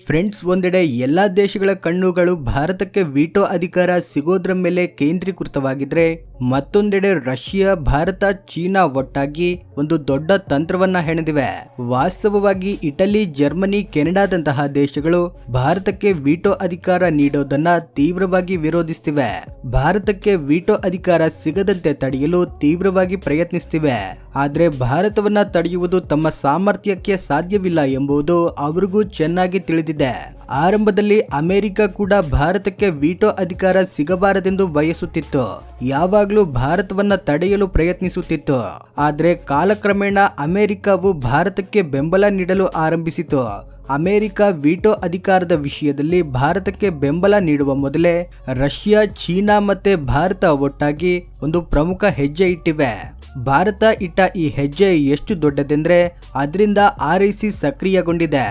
Friends, ಒಂದೆಡೆ ಎಲ್ಲಾ ದೇಶಗಳ ಕಣ್ಣುಗಳು ಭಾರತಕ್ಕೆ ವೀಟೋ ಅಧಿಕಾರ ಸಿಗೋದ್ರ ಮೇಲೆ ಕೇಂದ್ರೀಕೃತವಾಗಿದ್ರೆ, ಮತ್ತೊಂದೆಡೆ ರಷ್ಯಾ, ಭಾರತ, ಚೀನಾ ಒಟ್ಟಾಗಿ ಒಂದು ದೊಡ್ಡ ತಂತ್ರವನ್ನ ಹೆಣೆದಿವೆ. ವಾಸ್ತವವಾಗಿ ಇಟಲಿ, ಜರ್ಮನಿ, ಕೆನಡಾದಂತಹ ದೇಶಗಳು ಭಾರತಕ್ಕೆ ವೀಟೋ ಅಧಿಕಾರ ನೀಡೋದನ್ನ ತೀವ್ರವಾಗಿ ವಿರೋಧಿಸ್ತಿವೆ. ಭಾರತಕ್ಕೆ ವೀಟೋ ಅಧಿಕಾರ ಸಿಗದಂತೆ ತಡೆಯಲು ತೀವ್ರವಾಗಿ ಪ್ರಯತ್ನಿಸ್ತಿವೆ. ಆದ್ರೆ ಭಾರತವನ್ನ ತಡೆಯುವುದು ತಮ್ಮ ಸಾಮರ್ಥ್ಯಕ್ಕೆ ಸಾಧ್ಯವಿಲ್ಲ ಎಂಬುದು ಅವರಿಗೂ ಚೆನ್ನಾಗಿ ತಿಳಿದಿದೆ. ಆರಂಭದಲ್ಲಿ ಅಮೆರಿಕ ಕೂಡ ಭಾರತಕ್ಕೆ ವೀಟೋ ಅಧಿಕಾರ ಸಿಗಬಾರದೆಂದು ಬಯಸುತ್ತಿತ್ತು. ಯಾವಾಗಲೂ ಭಾರತವನ್ನ ತಡೆಯಲು ಪ್ರಯತ್ನಿಸುತ್ತಿತ್ತು. ಆದ್ರೆ ಕಾಲಕ್ರಮೇಣ ಅಮೆರಿಕವು ಭಾರತಕ್ಕೆ ಬೆಂಬಲ ನೀಡಲು ಆರಂಭಿಸಿತು. ಅಮೆರಿಕ ವೀಟೋ ಅಧಿಕಾರದ ವಿಷಯದಲ್ಲಿ ಭಾರತಕ್ಕೆ ಬೆಂಬಲ ನೀಡುವ ಮೊದಲೇ ರಷ್ಯಾ, ಚೀನಾ ಮತ್ತೆ ಭಾರತ ಒಟ್ಟಾಗಿ ಒಂದು ಪ್ರಮುಖ ಹೆಜ್ಜೆ ಇಟ್ಟಿವೆ. ಭಾರತ ಇಟ್ಟ ಈ ಹೆಜ್ಜೆ ಎಷ್ಟು ದೊಡ್ಡದೆಂದ್ರೆ ಅದರಿಂದ RIC ಸಕ್ರಿಯಗೊಂಡಿದೆ.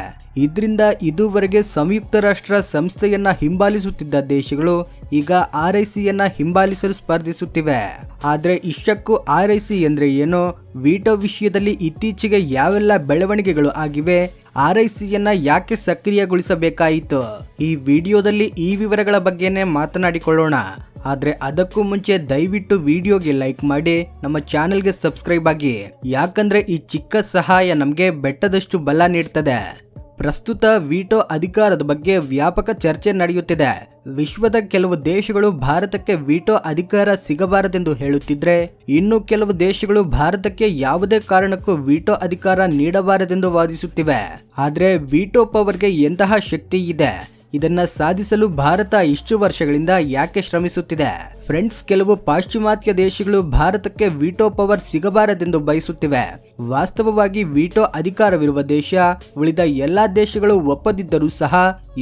ಇದರಿಂದ ಇದುವರೆಗೆ ಸಂಯುಕ್ತ ರಾಷ್ಟ್ರ ಸಂಸ್ಥೆಯನ್ನ ಹಿಂಬಾಲಿಸುತ್ತಿದ್ದ ದೇಶಗಳು ಈಗ RICಯನ್ನ ಹಿಂಬಾಲಿಸಲು ಸ್ಪರ್ಧಿಸುತ್ತಿವೆ. ಆದ್ರೆ ಇಷ್ಟಕ್ಕೂ RIC ಎಂದ್ರೆ ಏನು, ವೀಟೋ ವಿಷಯದಲ್ಲಿ ಇತ್ತೀಚೆಗೆ ಯಾವೆಲ್ಲ ಬೆಳವಣಿಗೆಗಳು ಆಗಿವೆ, RICಯನ್ನ ಯಾಕೆ ಸಕ್ರಿಯಗೊಳಿಸಬೇಕಾಯಿತು, ಈ ವಿಡಿಯೋದಲ್ಲಿ ಈ ವಿವರಗಳ ಬಗ್ಗೆನೇ ಮಾತನಾಡಿಕೊಳ್ಳೋಣ. ಆದ್ರೆ ಅದಕ್ಕೂ ಮುಂಚೆ ದಯವಿಟ್ಟು ವಿಡಿಯೋಗೆ ಲೈಕ್ ಮಾಡಿ, ನಮ್ಮ ಚಾನೆಲ್ಗೆ ಸಬ್ಸ್ಕ್ರೈಬ್ ಆಗಿ. ಯಾಕಂದ್ರೆ ಈ ಚಿಕ್ಕ ಸಹಾಯ ನಮಗೆ ಬೆಟ್ಟದಷ್ಟು ಬಲ ನೀಡ್ತದೆ. ಪ್ರಸ್ತುತ ವೀಟೋ ಅಧಿಕಾರದ ಬಗ್ಗೆ ವ್ಯಾಪಕ ಚರ್ಚೆ ನಡೆಯುತ್ತಿದೆ. ವಿಶ್ವದ ಕೆಲವು ದೇಶಗಳು ಭಾರತಕ್ಕೆ ವೀಟೋ ಅಧಿಕಾರ ಸಿಗಬಾರದೆಂದು ಹೇಳುತ್ತಿದ್ರೆ, ಇನ್ನು ಕೆಲವು ದೇಶಗಳು ಭಾರತಕ್ಕೆ ಯಾವುದೇ ಕಾರಣಕ್ಕೂ ವೀಟೋ ಅಧಿಕಾರ ನೀಡಬಾರದೆಂದು ವಾದಿಸುತ್ತಿವೆ. ಆದ್ರೆ ವೀಟೋ ಪವರ್ಗೆ ಎಂತಹ ಶಕ್ತಿ ಇದೆ, ಇದನ್ನ ಸಾಧಿಸಲು ಭಾರತ ಇಷ್ಟು ವರ್ಷಗಳಿಂದ ಯಾಕೆ ಶ್ರಮಿಸುತ್ತಿದೆ? ಫ್ರೆಂಡ್ಸ್, ಕೆಲವು ಪಾಶ್ಚಿಮಾತ್ಯ ದೇಶಗಳು ಭಾರತಕ್ಕೆ ವೀಟೋ ಪವರ್ ಸಿಗಬಾರದೆಂದು ಬಯಸುತ್ತಿವೆ. ವಾಸ್ತವವಾಗಿ ವೀಟೋ ಅಧಿಕಾರವಿರುವ ದೇಶ ಉಳಿದ ಎಲ್ಲಾ ದೇಶಗಳು ಒಪ್ಪದಿದ್ದರೂ ಸಹ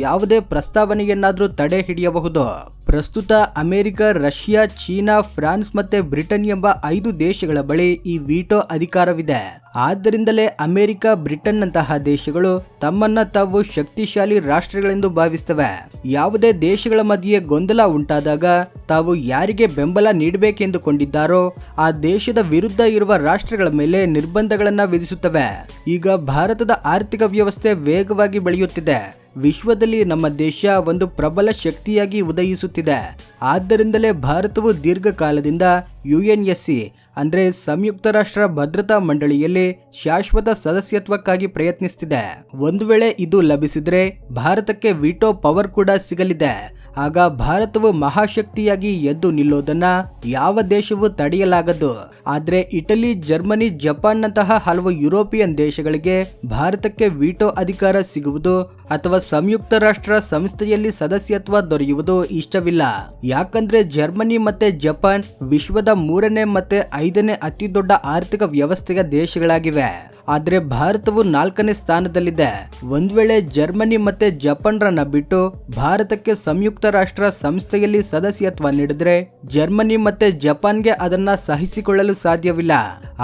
ಯಾವುದೇ ಪ್ರಸ್ತಾವನೆಯನ್ನಾದರೂ ತಡೆ ಹಿಡಿಯಬಹುದು. ಪ್ರಸ್ತುತ ಅಮೆರಿಕ, ರಷ್ಯಾ, ಚೀನಾ, ಫ್ರಾನ್ಸ್ ಮತ್ತೆ ಬ್ರಿಟನ್ ಎಂಬ 5 ದೇಶಗಳ ಬಳಿ ಈ ವೀಟೋ ಅಧಿಕಾರವಿದೆ. ಆದ್ದರಿಂದಲೇ ಅಮೆರಿಕ, ಬ್ರಿಟನ್ ನಂತಹ ದೇಶಗಳು ತಮ್ಮನ್ನ ತಾವು ಶಕ್ತಿಶಾಲಿ ರಾಷ್ಟ್ರಗಳೆಂದು ಭಾವಿಸುತ್ತವೆ. ಯಾವುದೇ ದೇಶಗಳ ಮಧ್ಯೆ ಗೊಂದಲ ಉಂಟಾದಾಗ ತಾವು ಯಾರಿಗೆ ಬೆಂಬಲ ನೀಡಬೇಕೆಂದುಕೊಂಡಿದ್ದಾರೋ ಆ ದೇಶದ ವಿರುದ್ಧ ಇರುವ ರಾಷ್ಟ್ರಗಳ ಮೇಲೆ ನಿರ್ಬಂಧಗಳನ್ನ ವಿಧಿಸುತ್ತವೆ. ಈಗ ಭಾರತದ ಆರ್ಥಿಕ ವ್ಯವಸ್ಥೆ ವೇಗವಾಗಿ ಬೆಳೆಯುತ್ತಿದೆ. ವಿಶ್ವದಲ್ಲಿ ನಮ್ಮ ದೇಶ ಒಂದು ಪ್ರಬಲ ಶಕ್ತಿಯಾಗಿ ಉದಯಿಸುತ್ತಿದೆ. ಆದ್ದರಿಂದಲೇ ಭಾರತವು ದೀರ್ಘಕಾಲದಿಂದ UNSC ಅಂದ್ರೆ ಸಂಯುಕ್ತ ರಾಷ್ಟ್ರ ಭದ್ರತಾ ಮಂಡಳಿಯಲ್ಲಿ ಶಾಶ್ವತ ಸದಸ್ಯತ್ವಕ್ಕಾಗಿ ಪ್ರಯತ್ನಿಸುತ್ತಿದೆ. ಒಂದು ವೇಳೆ ಇದು ಲಭಿಸಿದ್ರೆ ಭಾರತಕ್ಕೆ ವೀಟೋ ಪವರ್ ಕೂಡ ಸಿಗಲಿದೆ. ಆಗ ಭಾರತವು ಮಹಾಶಕ್ತಿಯಾಗಿ ಎದ್ದು ನಿಲ್ಲೋದನ್ನ ಯಾವ ದೇಶವೂ ತಡೆಯಲಾಗದು. ಆದ್ರೆ ಇಟಲಿ, ಜರ್ಮನಿ, ಜಪಾನ್ ನಂತಹ ಹಲವು ಯುರೋಪಿಯನ್ ದೇಶಗಳಿಗೆ ಭಾರತಕ್ಕೆ ವೀಟೋ ಅಧಿಕಾರ ಸಿಗುವುದು ಅಥವಾ ಸಂಯುಕ್ತ ರಾಷ್ಟ್ರ ಸಂಸ್ಥೆಯಲ್ಲಿ ಸದಸ್ಯತ್ವ ದೊರೆಯುವುದು ಇಷ್ಟವಿಲ್ಲ. ಯಾಕಂದ್ರೆ ಜರ್ಮನಿ ಮತ್ತೆ ಜಪಾನ್ ವಿಶ್ವದ 3ನೇ ಮತ್ತೆ 5ನೇ ಅತಿ ದೊಡ್ಡ ಆರ್ಥಿಕ ವ್ಯವಸ್ಥೆಯ ದೇಶಗಳಾಗಿವೆ. ಆದ್ರೆ ಭಾರತವು 4ನೇ ಸ್ಥಾನದಲ್ಲಿದೆ. ಒಂದ್ ವೇಳೆ ಜರ್ಮನಿ ಮತ್ತೆ ಜಪಾನ್ರನ್ನ ಬಿಟ್ಟು ಭಾರತಕ್ಕೆ ಸಂಯುಕ್ತ ರಾಷ್ಟ್ರ ಸಂಸ್ಥೆಯಲ್ಲಿ ಸದಸ್ಯತ್ವ ನೀಡಿದ್ರೆ ಜರ್ಮನಿ ಮತ್ತೆ ಜಪಾನ್ಗೆ ಅದನ್ನ ಸಹಿಸಿಕೊಳ್ಳಲು ಸಾಧ್ಯವಿಲ್ಲ.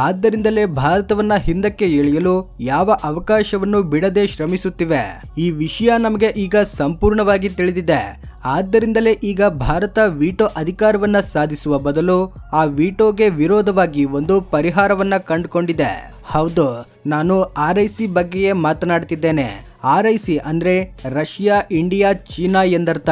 ಆದ್ದರಿಂದಲೇ ಭಾರತವನ್ನ ಹಿಂದಕ್ಕೆ ಎಳೆಯಲು ಯಾವ ಅವಕಾಶವನ್ನು ಬಿಡದೆ ಶ್ರಮಿಸುತ್ತಿವೆ. ಈ ವಿಷಯ ನಮಗೆ ಈಗ ಸಂಪೂರ್ಣವಾಗಿ ತಿಳಿದಿದೆ. ಆದ್ದರಿಂದಲೇ ಈಗ ಭಾರತ ವೀಟೋ ಅಧಿಕಾರವನ್ನ ಸಾಧಿಸುವ ಬದಲು ಆ ವೀಟೋಗೆ ವಿರೋಧವಾಗಿ ಒಂದು ಪರಿಹಾರವನ್ನ ಕಂಡುಕೊಂಡಿದೆ. ಹೌದು, ನಾನು RIC ಬಗ್ಗೆಯೇ ಮಾತನಾಡ್ತಿದ್ದೇನೆ. RIC ಅಂದ್ರೆ ರಷ್ಯಾ, ಇಂಡಿಯಾ, ಚೀನಾ ಎಂದರ್ಥ.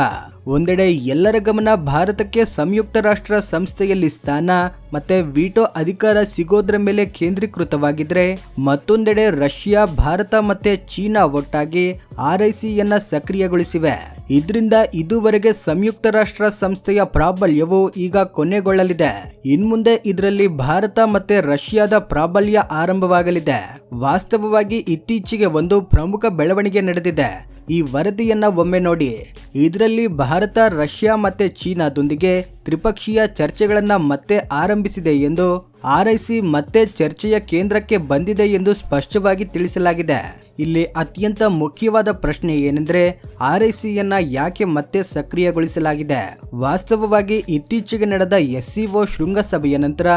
ಒಂದೆಡೆ ಎಲ್ಲರ ಗಮನ ಭಾರತಕ್ಕೆ ಸಂಯುಕ್ತ ರಾಷ್ಟ್ರ ಸಂಸ್ಥೆಯಲ್ಲಿ ಸ್ಥಾನ ಮತ್ತೆ ವೀಟೋ ಅಧಿಕಾರ ಸಿಗೋದ್ರ ಮೇಲೆ ಕೇಂದ್ರೀಕೃತವಾಗಿದ್ರೆ, ಮತ್ತೊಂದೆಡೆ ರಷ್ಯಾ, ಭಾರತ ಮತ್ತೆ ಚೀನಾ ಒಟ್ಟಾಗಿ RICಯನ್ನ ಸಕ್ರಿಯಗೊಳಿಸಿವೆ. ಇದರಿಂದ ಇದುವರೆಗೆ ಸಂಯುಕ್ತ ರಾಷ್ಟ್ರ ಸಂಸ್ಥೆಯ ಪ್ರಾಬಲ್ಯವು ಈಗ ಕೊನೆಗೊಳ್ಳಲಿದೆ. ಇನ್ಮುಂದೆ ಇದರಲ್ಲಿ ಭಾರತ ಮತ್ತೆ ರಷ್ಯಾದ ಪ್ರಾಬಲ್ಯ ಆರಂಭವಾಗಲಿದೆ. ವಾಸ್ತವವಾಗಿ ಇತ್ತೀಚೆಗೆ ಒಂದು ಪ್ರಮುಖ ಬೆಳವಣಿಗೆ ನಡೆದಿದೆ. ಈ ವರದಿಯನ್ನ ಒಮ್ಮೆ ನೋಡಿ. ಇದರಲ್ಲಿ ಭಾರತ, ರಷ್ಯಾ ಮತ್ತೆ ಚೀನಾದೊಂದಿಗೆ ತ್ರಿಪಕ್ಷೀಯ ಚರ್ಚೆಗಳನ್ನ ಮತ್ತೆ ಆರಂಭಿಸಿದೆ ಎಂದು RIC ಮತ್ತೆ ಚರ್ಚೆಯ ಕೇಂದ್ರಕ್ಕೆ ಬಂದಿದೆ ಎಂದು ಸ್ಪಷ್ಟವಾಗಿ ತಿಳಿಸಲಾಗಿದೆ. ಇಲ್ಲಿ ಅತ್ಯಂತ ಮುಖ್ಯವಾದ ಪ್ರಶ್ನೆ ಏನೆಂದ್ರೆ, RICಯನ್ನ ಯಾಕೆ ಮತ್ತೆ ಸಕ್ರಿಯಗೊಳಿಸಲಾಗಿದೆ? ವಾಸ್ತವವಾಗಿ ಇತ್ತೀಚೆಗೆ ನಡೆದ SCO ಶೃಂಗಸಭೆಯ ನಂತರ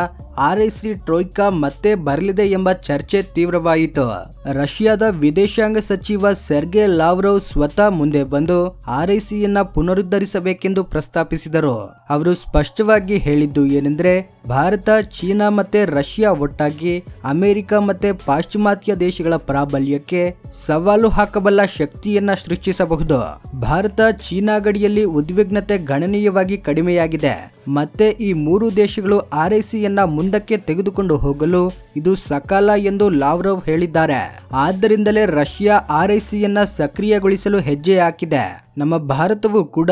RIC ಟ್ರೋಯ್ಕಾ ಮತ್ತೆ ಬರಲಿದೆ ಎಂಬ ಚರ್ಚೆ ತೀವ್ರವಾಯಿತು. ರಷ್ಯಾದ ವಿದೇಶಾಂಗ ಸಚಿವ ಸೆರ್ಗೆ ಲಾವ್ರೋವ್ ಸ್ವತಃ ಮುಂದೆ ಬಂದು RICಯನ್ನ ಪುನರುದ್ಧರಿಸಬೇಕೆಂದು ಪ್ರಸ್ತಾಪಿಸಿದರು. ಅವರು ಸ್ಪಷ್ಟವಾಗಿ ಹೇಳಿದ್ದು ಏನೆಂದ್ರೆ, ಭಾರತ, ಚೀನಾ ಮತ್ತೆ ರಷ್ಯಾ ಒಟ್ಟಾಗಿ ಅಮೆರಿಕ ಮತ್ತೆ ಪಾಶ್ಚಿಮಾತ್ಯ ದೇಶಗಳ ಪ್ರಾಬಲ್ಯಕ್ಕೆ ಸವಾಲು ಹಾಕಬಲ್ಲ ಶಕ್ತಿಯನ್ನ ಸೃಷ್ಟಿಸಬಹುದು. ಭಾರತ ಚೀನಾ ಗಡಿಯಲ್ಲಿ ಉದ್ವಿಗ್ನತೆ ಗಣನೀಯವಾಗಿ ಕಡಿಮೆಯಾಗಿದೆ. ಮತ್ತೆ ಈ ಮೂರು ದೇಶಗಳು ಆರ್ಐಸಿಯನ್ನ ಮುಂದಕ್ಕೆ ತೆಗೆದುಕೊಂಡು ಹೋಗಲು ಇದು ಸಕಾಲ ಎಂದು ಲಾವ್ರವ್ ಹೇಳಿದ್ದಾರೆ. ಆದ್ದರಿಂದಲೇ ರಷ್ಯಾ ಆರ್ಐಸಿಯನ್ನ ಸಕ್ರಿಯಗೊಳಿಸಲು ಹೆಜ್ಜೆ ಹಾಕಿದೆ. ನಮ್ಮ ಭಾರತವು ಕೂಡ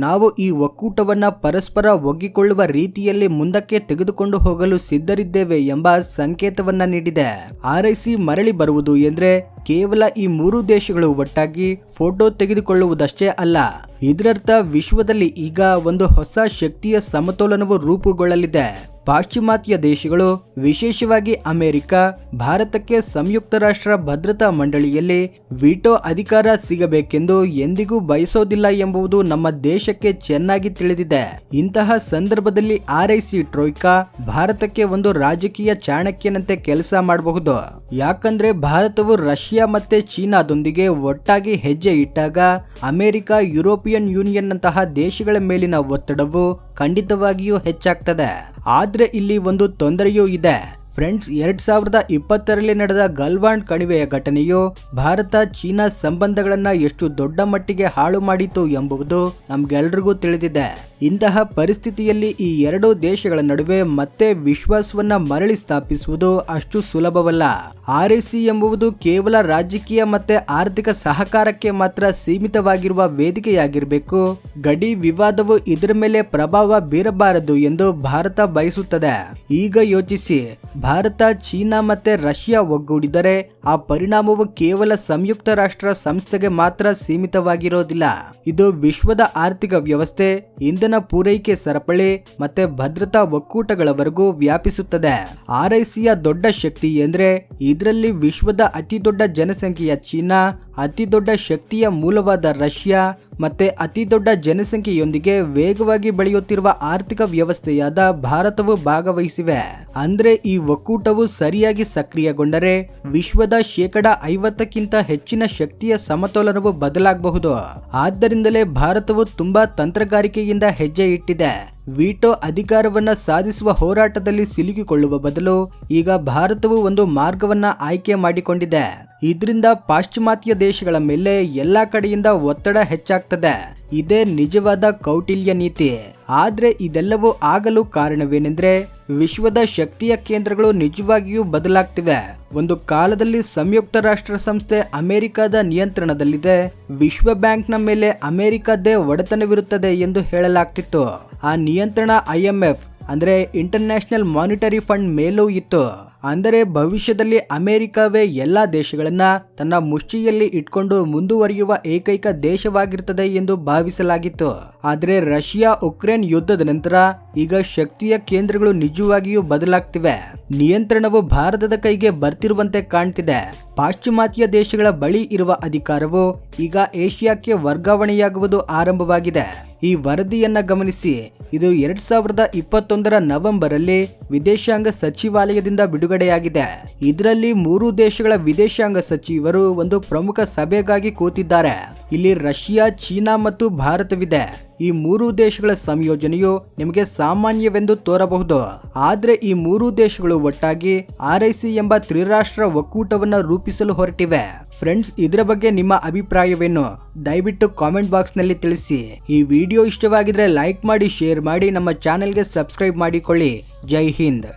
ನಾವು ಈ ಒಕ್ಕೂಟವನ್ನ ಪರಸ್ಪರ ಒಗ್ಗಿಕೊಳ್ಳುವ ರೀತಿಯಲ್ಲಿ ಮುಂದಕ್ಕೆ ತೆಗೆದುಕೊಂಡು ಹೋಗಲು ಸಿದ್ಧರಿದ್ದೇವೆ ಎಂಬ ಸಂಕೇತವನ್ನ ನೀಡಿದೆ. ಆರ್ಐಸಿ ಮರಳಿ ಬರುವುದು ಎಂದ್ರೆ ಕೇವಲ ಈ ಮೂರು ದೇಶಗಳು ಒಟ್ಟಾಗಿ ಫೋಟೋ ತೆಗೆದುಕೊಳ್ಳುವುದಷ್ಟೇ ಅಲ್ಲ. ಇದರರ್ಥ ವಿಶ್ವದಲ್ಲಿ ಈಗ ಒಂದು ಹೊಸ ಶಕ್ತಿಯ ಸಮತೋಲನವು ರೂಪುಗೊಳ್ಳಲಿದೆ. ಪಾಶ್ಚಿಮಾತ್ಯ ದೇಶಗಳು, ವಿಶೇಷವಾಗಿ ಅಮೆರಿಕ, ಭಾರತಕ್ಕೆ ಸಂಯುಕ್ತ ರಾಷ್ಟ್ರ ಭದ್ರತಾ ಮಂಡಳಿಯಲ್ಲಿ ವಿಟೋ ಅಧಿಕಾರ ಸಿಗಬೇಕೆಂದು ಎಂದಿಗೂ ಬಯಸೋದಿಲ್ಲ ಎಂಬುದು ನಮ್ಮ ದೇಶಕ್ಕೆ ಚೆನ್ನಾಗಿ ತಿಳಿದಿದೆ. ಇಂತಹ ಸಂದರ್ಭದಲ್ಲಿ ಆರ್ಐಸಿ ಟ್ರೋಯ್ಕಾ ಭಾರತಕ್ಕೆ ಒಂದು ರಾಜಕೀಯ ಚಾಣಕ್ಯನಂತೆ ಕೆಲಸ ಮಾಡಬಹುದು. ಯಾಕಂದ್ರೆ ಭಾರತವು ರಷ್ಯಾ ಮತ್ತೆ ಚೀನಾದೊಂದಿಗೆ ಒಟ್ಟಾಗಿ ಹೆಜ್ಜೆ ಇಟ್ಟಾಗ ಅಮೆರಿಕ, ಯುರೋಪಿಯನ್ ಯೂನಿಯನ್ ನಂತಹ ದೇಶಗಳ ಮೇಲಿನ ಒತ್ತಡವು ಖಂಡಿತವಾಗಿಯೂ ಹೆಚ್ಚಾಗ್ತದೆ. ಆದ್ರೆ ಇಲ್ಲಿ ಒಂದು ತೊಂದರೆಯೂ ಇದೆ ಫ್ರೆಂಡ್ಸ್. 2020ರಲ್ಲಿ ನಡೆದ ಗಲ್ವಾನ್ ಕಣಿವೆಯ ಘಟನೆಯು ಭಾರತ ಚೀನಾ ಸಂಬಂಧಗಳನ್ನ ಎಷ್ಟು ದೊಡ್ಡ ಮಟ್ಟಿಗೆ ಹಾಳು ಮಾಡಿತು ಎಂಬುದು ನಮ್ಗೆಲ್ರಿಗೂ ತಿಳಿದಿದೆ. ಇಂತಹ ಪರಿಸ್ಥಿತಿಯಲ್ಲಿ ಈ ಎರಡು ದೇಶಗಳ ನಡುವೆ ಮತ್ತೆ ವಿಶ್ವಾಸವನ್ನ ಮರಳಿ ಸ್ಥಾಪಿಸುವುದು ಅಷ್ಟು ಸುಲಭವಲ್ಲ. ಆರ್ಐಸಿ ಎಂಬುದು ಕೇವಲ ರಾಜಕೀಯ ಮತ್ತೆ ಆರ್ಥಿಕ ಸಹಕಾರಕ್ಕೆ ಮಾತ್ರ ಸೀಮಿತವಾಗಿರುವ ವೇದಿಕೆಯಾಗಿರಬೇಕು. ಗಡಿ ವಿವಾದವು ಇದರ ಮೇಲೆ ಪ್ರಭಾವ ಬೀರಬಾರದು ಎಂದು ಭಾರತ ಬಯಸುತ್ತದೆ. ಈಗ ಯೋಚಿಸಿ, ಭಾರತ, ಚೀನಾ ಮತ್ತೆ ರಷ್ಯಾ ಒಗ್ಗೂಡಿದರೆ ಆ ಪರಿಣಾಮವು ಕೇವಲ ಸಂಯುಕ್ತ ರಾಷ್ಟ್ರ ಸಂಸ್ಥೆಗೆ ಮಾತ್ರ ಸೀಮಿತವಾಗಿರೋದಿಲ್ಲ. ಇದು ವಿಶ್ವದ ಆರ್ಥಿಕ ವ್ಯವಸ್ಥೆ, ಇಂಧನ ಪೂರೈಕೆ ಸರಪಳಿ ಮತ್ತೆ ಭದ್ರತಾ ಒಕ್ಕೂಟಗಳವರೆಗೂ ವ್ಯಾಪಿಸುತ್ತದೆ. ಆರ್ಐಸಿಯ ದೊಡ್ಡ ಶಕ್ತಿ ಎಂದ್ರೆ ಇದರಲ್ಲಿ ವಿಶ್ವದ ಅತಿ ದೊಡ್ಡ ಜನಸಂಖ್ಯೆಯ ಚೀನಾ, ಅತಿ ದೊಡ್ಡ ಶಕ್ತಿಯ ಮೂಲವಾದ ರಷ್ಯಾ ಮತ್ತೆ ಅತಿ ದೊಡ್ಡ ಜನಸಂಖ್ಯೆಯೊಂದಿಗೆ ವೇಗವಾಗಿ ಬೆಳೆಯುತ್ತಿರುವ ಆರ್ಥಿಕ ವ್ಯವಸ್ಥೆಯಾದ ಭಾರತವು ಭಾಗವಹಿಸಿವೆ. ಅಂದ್ರೆ ಈ ಒಕ್ಕೂಟವು ಸರಿಯಾಗಿ ಸಕ್ರಿಯಗೊಂಡರೆ ವಿಶ್ವದ 50%ಕ್ಕಿಂತ ಹೆಚ್ಚಿನ ಶಕ್ತಿಯ ಸಮತೋಲನವು ಬದಲಾಗಬಹುದು. ಆದ್ದರಿಂದಲೇ ಭಾರತವು ತುಂಬಾ ತಂತ್ರಗಾರಿಕೆಯಿಂದ ಹೆಜ್ಜೆ ಇಟ್ಟಿದೆ. ವಿಟೋ ಅಧಿಕಾರವನ್ನ ಸಾಧಿಸುವ ಹೋರಾಟದಲ್ಲಿ ಸಿಲುಕಿಕೊಳ್ಳುವ ಬದಲು ಈಗ ಭಾರತವು ಒಂದು ಮಾರ್ಗವನ್ನ ಆಯ್ಕೆ ಮಾಡಿಕೊಂಡಿದೆ. ಇದರಿಂದ ಪಾಶ್ಚಿಮಾತ್ಯ ದೇಶಗಳ ಮೇಲೆ ಎಲ್ಲಾ ಕಡೆಯಿಂದ ಒತ್ತಡ ಹೆಚ್ಚಾಗ್ತದೆ. ಇದೇ ನಿಜವಾದ ಕೌಟಿಲ್ಯ ನೀತಿ. ಆದ್ರೆ ಇದೆಲ್ಲವೂ ಆಗಲು ಕಾರಣವೇನೆಂದ್ರೆ ವಿಶ್ವದ ಶಕ್ತಿಯ ಕೇಂದ್ರಗಳು ನಿಜವಾಗಿಯೂ ಬದಲಾಗ್ತಿವೆ. ಒಂದು ಕಾಲದಲ್ಲಿ ಸಂಯುಕ್ತ ರಾಷ್ಟ್ರ ಸಂಸ್ಥೆ ಅಮೆರಿಕದ ನಿಯಂತ್ರಣದಲ್ಲಿದೆ. ವಿಶ್ವ ಬ್ಯಾಂಕ್ನ ಮೇಲೆ ಅಮೆರಿಕದ್ದೇ ಒಡೆತನವಿರುತ್ತದೆ ಎಂದು ಹೇಳಲಾಗ್ತಿತ್ತು. ಆ ನಿಯಂತ್ರಣ IMF ಅಂದ್ರೆ ಇಂಟರ್ನ್ಯಾಷನಲ್ ಮಾನಿಟರಿ ಫಂಡ್ ಮೇಲೂ ಇತ್ತು. ಅಂದರೆ ಭವಿಷ್ಯದಲ್ಲಿ ಅಮೆರಿಕವೇ ಎಲ್ಲಾ ದೇಶಗಳನ್ನ ತನ್ನ ಮುಷ್ಟಿಯಲ್ಲಿ ಇಟ್ಕೊಂಡು ಮುಂದುವರಿಯುವ ಏಕೈಕ ದೇಶವಾಗಿರ್ತದೆ ಎಂದು ಭಾವಿಸಲಾಗಿತ್ತು. ಆದ್ರೆ ರಷ್ಯಾ ಉಕ್ರೇನ್ ಯುದ್ಧದ ನಂತರ ಈಗ ಶಕ್ತಿಯ ಕೇಂದ್ರಗಳು ನಿಜವಾಗಿಯೂ ಬದಲಾಗ್ತಿವೆ. ನಿಯಂತ್ರಣವು ಭಾರತದ ಕೈಗೆ ಬರ್ತಿರುವಂತೆ ಕಾಣ್ತಿದೆ. ಪಾಶ್ಚಿಮಾತ್ಯ ದೇಶಗಳ ಬಳಿ ಇರುವ ಅಧಿಕಾರವು ಈಗ ಏಷ್ಯಾಕ್ಕೆ ವರ್ಗಾವಣೆಯಾಗುವುದು ಆರಂಭವಾಗಿದೆ. ಈ ವರದಿಯನ್ನ ಗಮನಿಸಿ. ಇದು 2021ರ ನವೆಂಬರ್ ಅಲ್ಲಿ ವಿದೇಶಾಂಗ ಸಚಿವಾಲಯದಿಂದ ಬಿಡುಗಡೆಯಾಗಿದೆ. ಇದರಲ್ಲಿ 3 ದೇಶಗಳ ವಿದೇಶಾಂಗ ಸಚಿವರು ಒಂದು ಪ್ರಮುಖ ಸಭೆಗಾಗಿ ಕೂತಿದ್ದಾರೆ. ಇಲ್ಲಿ ರಷ್ಯಾ, ಚೀನಾ ಮತ್ತು ಭಾರತವಿದೆ. ಈ 3 ದೇಶಗಳ ಸಂಯೋಜನೆಯು ನಿಮಗೆ ಸಾಮಾನ್ಯವೆಂದು ತೋರಬಹುದು. ಆದ್ರೆ ಈ 3 ದೇಶಗಳು ಒಟ್ಟಾಗಿ ಆರ್ಐಸಿ ಎಂಬ ತ್ರಿರಾಷ್ಟ್ರ ಒಕ್ಕೂಟವನ್ನ ರೂಪಿಸಲು ಹೊರಟಿವೆ. ಫ್ರೆಂಡ್ಸ್, ಇದರ ಬಗ್ಗೆ ನಿಮ್ಮ ಅಭಿಪ್ರಾಯವೇನು? ದಯವಿಟ್ಟು ಕಾಮೆಂಟ್ ಬಾಕ್ಸ್ ನಲ್ಲಿ ತಿಳಿಸಿ. ಈ ವಿಡಿಯೋ ಇಷ್ಟವಾಗಿದ್ರೆ ಲೈಕ್ ಮಾಡಿ, ಶೇರ್ ಮಾಡಿ, ನಮ್ಮ ಚಾನೆಲ್ಗೆ ಸಬ್ಸ್ಕ್ರೈಬ್ ಮಾಡಿಕೊಳ್ಳಿ. ಜೈ ಹಿಂದ್.